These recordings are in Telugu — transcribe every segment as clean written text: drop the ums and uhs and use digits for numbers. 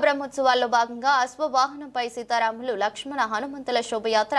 బ్రహ్మోత్సవాల్లో భాగంగా అశ్వవాహనంపై సీతారాములు లక్ష్మణ హనుమంతుల శోభయాత్ర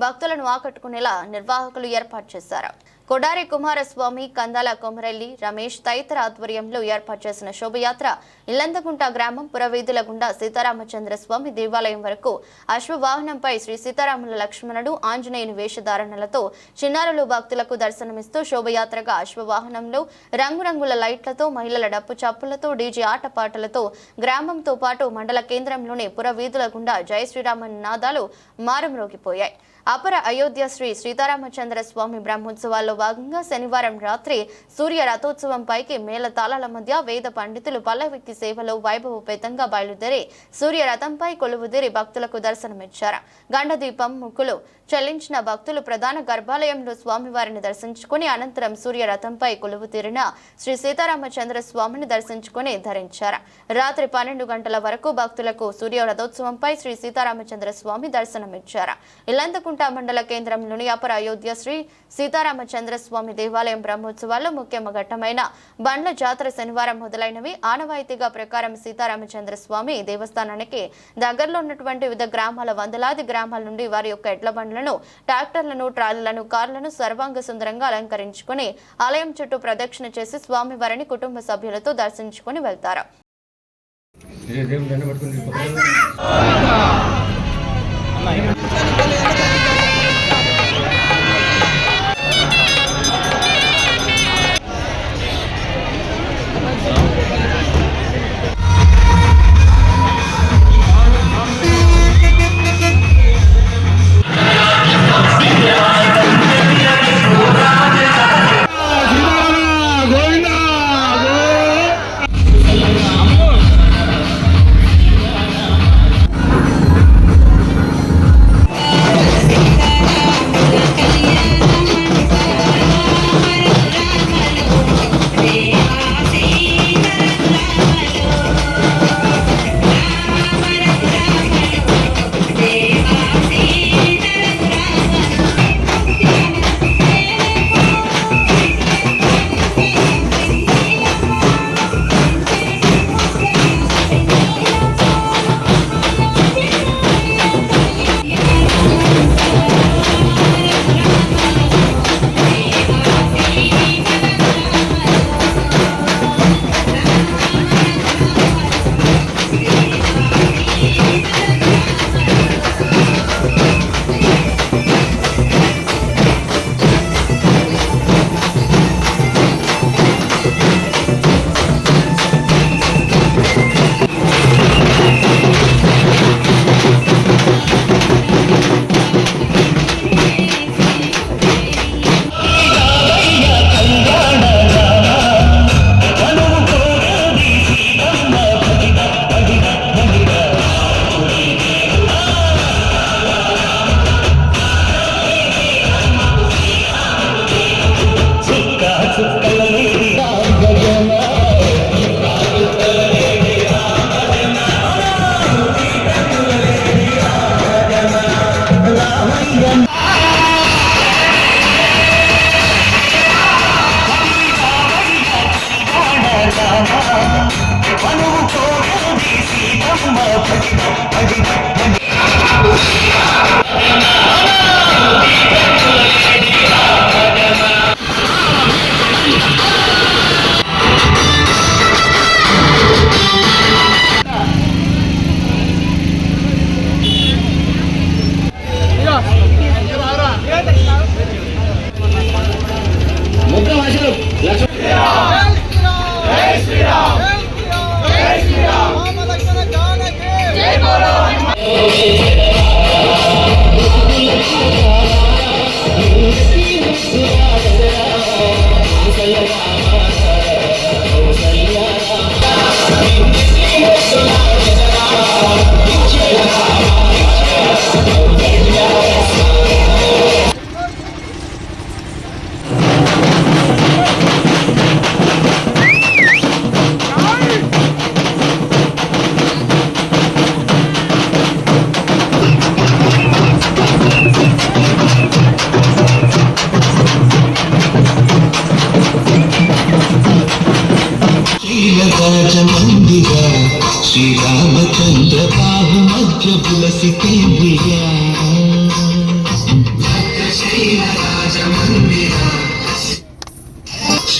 భక్తులను ఆకట్టుకునేలా నిర్వాహకులు ఏర్పాటు చేశారు. కొడారి కుమారస్వామి, కందాల కొమరెల్లి, రమేష్ తదితర ఆధ్వర్యంలో ఏర్పాటు చేసిన శోభయాత్ర ఇల్లందగుంట గ్రామం పురవీధుల గుండా సీతారామచంద్ర స్వామి దేవాలయం వరకు అశ్వవాహనంపై శ్రీ సీతారాముల లక్ష్మణుడు ఆంజనేయుని వేషధారణలతో చిన్నారులు భక్తులకు దర్శనమిస్తూ శోభయాత్రగా అశ్వవాహనంలో రంగురంగుల లైట్లతో, మహిళల డప్పు చప్పులతో, డీజే ఆటపాటలతో గ్రామంతో పాటు మండల కేంద్రంలోని పురవీధుల గుండా జై శ్రీరామ నినాదాలు మారుమ్రోగిపోయాయి. అపర అయోధ్య శ్రీ సీతారామచంద్ర స్వామి బ్రహ్మోత్సవాల్లో భాగంగా శనివారం రాత్రి సూర్య రథోత్సవంపైకి మేళతాళాల మధ్య వేద పండితులు పల్లవికి సేవలో వైభవోపేతంగా బయలుదేరి సూర్య రథంపై కొలువుదీరి భక్తులకు దర్శనమిచ్చారు. గండదీపం ముక్కులు చెల్లించిన భక్తులు ప్రధాన గర్భాలయంలో స్వామివారిని దర్శించుకుని అనంతరం సూర్య రథంపై కొలువు తీరిన శ్రీ సీతారామచంద్ర స్వామిని దర్శించుకుని ధరించారు. రాత్రి 12 గంటల వరకు భక్తులకు సూర్య రథోత్సవంపై శ్రీ సీతారామచంద్ర స్వామి దర్శనమిచ్చారు. ఇల్లందకుంట మండల కేంద్రంలోని అపర అయోధ్య శ్రీ సీతారామచంద్ర స్వామి దేవాలయం బ్రహ్మోత్సవాల్లో ముఖ్య ఘట్టమైన బండ్ల జాతర శనివారం మొదలైనవి. ఆనవాయితీగా ప్రకారం సీతారామచంద్ర స్వామి దేవస్థానానికి దగ్గరలో ఉన్నటువంటి వివిధ గ్రామాల వందలాది గ్రామాల నుండి వారి యొక్క ఎడ్ల బండ్లను, ట్రాక్టర్లను, ట్రాలీలను, కార్లను సర్వాంగ సుందరంగా అలంకరించుకుని ఆలయం చుట్టూ ప్రదక్షిణ చేసి స్వామివారిని కుటుంబ సభ్యులతో దర్శించుకుని వెళ్తారు.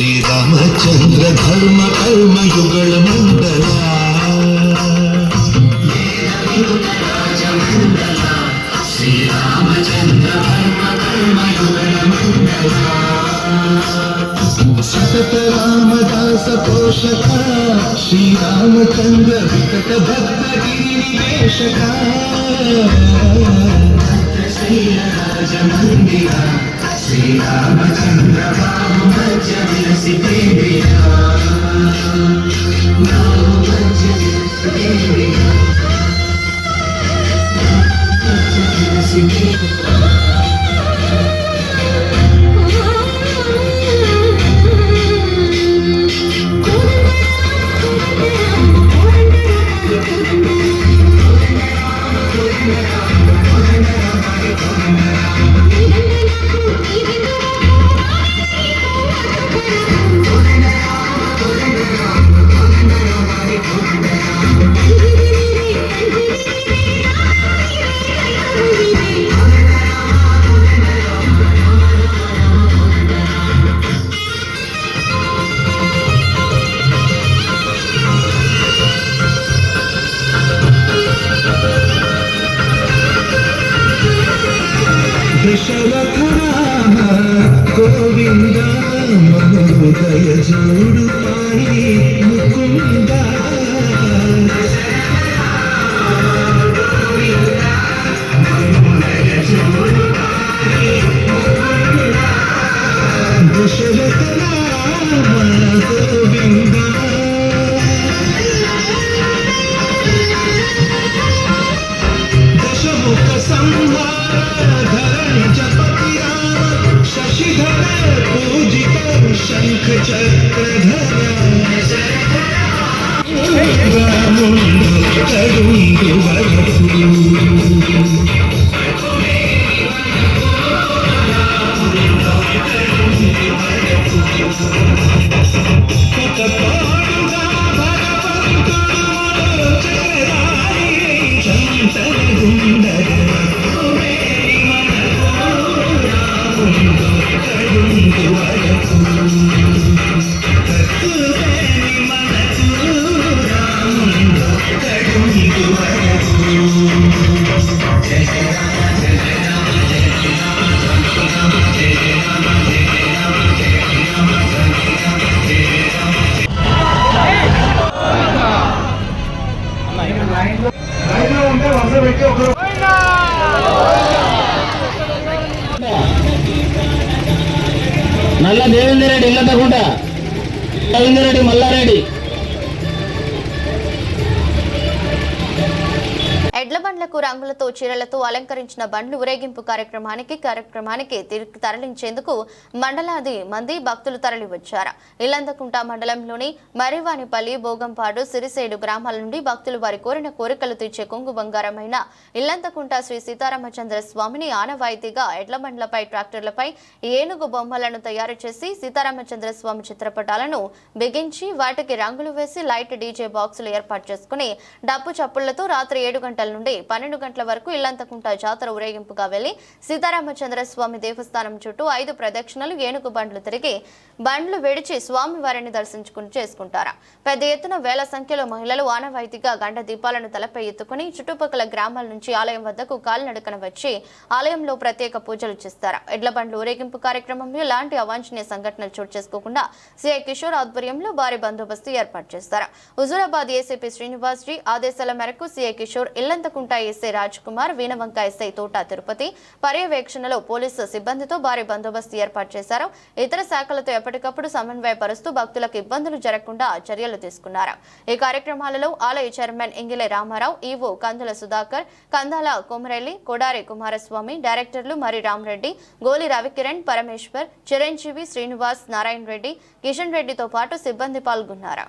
శ్రీరామచంద్ర ధర్మ కర్మ యుగళ మండల శ్రీరామచంద్ర ధర్మ కర్మ యుగళ మండల సతత రామదాస పోషక శ్రీరామచంద్ర వికట భక్త గిరి నివేశక శ్రీరాజ మందిర శ్రీరామచంద్ర బాబు మధ్య విలసితేంద్రియ బాబు మధ్య విలసితేంద్రియ దశరథ రామ గోవింద మనోదయ జోడు పాయి ముకుంద దశరథ రామ గోవింద దశముఖ సంహార धरण जपति राम शशिधर पूजित शंख चक्रधर करुंदु నల్ల దేవేందర్ రెడ్డి ఇల్లతకుంట రవీందర్ రెడ్డి మల్లారెడ్డి ఎడ్ల బండ్లకు రంగులతో చీరలతో అలంకరించిన బండ్లు ఊరేగింపు కార్యక్రమానికి తరలించేందుకు మండలాది మంది భక్తులు తరలివచ్చారు. ఇల్లందకుంట మండలంలోని మరివానిపల్లి, భోగంపాడు, సిరిసేడు గ్రామాల నుండి భక్తులు వారి కోరిన కోరికలు తీర్చే కొంగు బంగారమైన ఇల్లందకుంట శ్రీ సీతారామచంద్ర స్వామిని ఆనవాయితీగా ఎడ్ల బండ్లపై, ట్రాక్టర్లపై ఏనుగు బొమ్మలను తయారు చేసి సీతారామచంద్ర స్వామి చిత్రపటాలను బిగించి వాటికి రంగులు వేసి లైట్ డీజే బాక్సులు ఏర్పాటు చేసుకుని డప్పు చప్పుళ్లతో రాత్రి 7 గంటల నుండి 12 గంటల వరకు ఇల్లంతకుంట జాతర ఊరేగింపుగా వెళ్లి సీతారామచంద్ర స్వామి దేవస్థానం చుట్టూ 5 ప్రదక్షిణలు ఏనుగు బండ్లు తిరిగి బండ్లు విడిచి స్వామి వారిని చేసుకుంటారు. పెద్ద ఎత్తున వేల సంఖ్యలో మహిళలు ఆనవాయితీగా గంట దీపాలను తలపై ఎత్తుకుని చుట్టుపక్కల గ్రామాల నుంచి ఆలయం వద్దకు కాలినడకన వచ్చి ఆలయంలో ప్రత్యేక పూజలు చేస్తారు. ఎడ్ల బండ్లు ఊరేగింపు కార్యక్రమంలో ఎలాంటి అవాంఛనీయ సంఘటనలు చోటు చేసుకోకుండా సిఐ కిషోర్ ఆధ్వర్యంలో భారీ బందోబస్తు ఏర్పాటు చేస్తారు. హుజూరాబాద్ ఏసీపీ శ్రీనివాస్ జీ ఆదేశాల మేరకు CI Kishore, Illanthakunta SI Raj Kumar, Veenavanka SI తోట తిరుపతి పర్యవేక్షణలో పోలీసు సిబ్బందితో భారీ బందోబస్తు ఏర్పాటు చేశారు. ఇతర శాఖలతో ఎప్పటికప్పుడు సమన్వయపరుస్తూ భక్తులకు ఇబ్బందులు జరగకుండా చర్యలు తీసుకున్నారు. ఈ కార్యక్రమాలలో ఆలయ చైర్మన్ ఇంగిలే రామారావు, ఈవో కందుల సుధాకర్, కందాల కొమరెల్లి, కొడారి కుమారస్వామి, డైరెక్టర్లు మరి రామరెడ్డి, గోలి రవికిరణ్, పరమేశ్వర్, చిరంజీవి, శ్రీనివాస్, నారాయణ రెడ్డి, కిషన్ రెడ్డితో పాటు సిబ్బంది పాల్గొన్నారు.